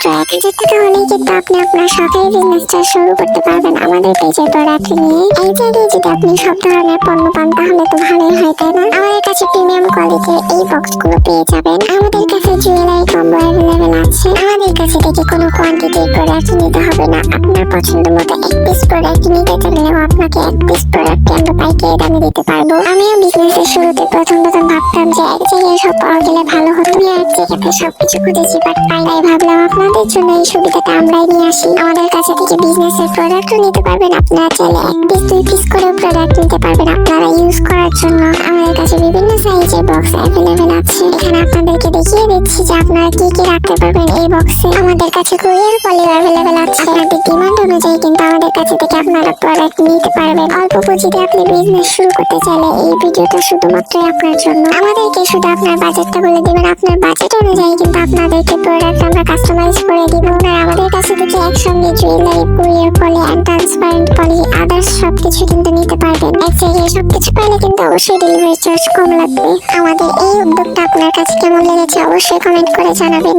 1000 টাকা হলেই কিন্তু আপনি আপনার সরকারি বিজনেসটা শুরু করতে পারবেন আমাদের পেজের প্রোডাক্ট নিয়ে। এই জায়গায় যদি আপনি সব ধরনের পণ্য পান তাহলে তো ভালোই হয়, তাই না? আমাদের কাছে প্রিমিয়াম কোয়ালিটির এই বক্সগুলো পেয়ে যাবেন। আমাদের কাছে জুয়েলারি কম্বো অ্যাভেলেবেল আছে। আমাদের কাছে থেকে কোনো কোয়ান্টিটির প্রোডাক্ট নিতে হবে না। আপনার পছন্দ মতো এক পিস প্রোডাক্ট নিতে চাইলেও আপনাকে এক পিস প্রোডাক্ট আমরা পাইকারি দামে দিতে পারবো। আমিও বিজনেসের শুরুতে প্রথম ভাবতাম যে এক জায়গায় সব পাওয়া গেলে ভালো হতো। আমি এক জায়গাতে সবকিছু খুঁজেছি বাট পাই নাই। ভাবলাম আপনাদের জন্য এই সুবিধাটা আমরাই নিয়ে আসি। আমাদের কাছে থেকে বিজনেসের প্রোডাক্টও নিতে পারবেন। আপনারা চাইলে এক পিস 2 পিস করেও প্রোডাক্ট নিতে পারবেন আপনারা ইউজ করার জন্য। আমাদের কাছে বিভিন্ন সাইজের বক্স অ্যাভেলেবেল আছে। এখানে আপনাদেরকে দেখিয়ে দিচ্ছি যে আপনারা কি কি রাখতে পারবেন এই বক্সে। আমাদের কাছে কুরিয়ার পলিও অ্যাভেলেবেল আছে। আপনাদের ডিমান্ড অনুযায়ী কিন্তু আমাদের কাছে থেকে আপনারা প্রোডাক্ট নিতে পারবেন। অল্প পুঁজিতে আপনি বিজনেস শুরু করতে চাইলে এই ভিডিওটা শুধুমাত্র আপনার জন্য। আমাদেরকে শুধু আপনার বাজেটটা বলে দিবেন। আপনার বাজেট অনুযায়ী কিন্তু আপনাদেরকে প্রোডাক্ট আমরা কাস্টমাইজ করে দিব। আর আমাদের কাছে থেকে একসঙ্গে jewellery, courier poly and transparent poly others সবকিছু কিন্তু নিতে পারবেন। এক জায়গায় সবকিছু পাইলে কিন্তু অবশ্যই ডেলিভারি চার্জ কম লাগবে। আমাদের এই উদ্যোগটা আপনার কাছে কেমন লেগেছে অবশ্যই কমেন্ট করে জানাবেন।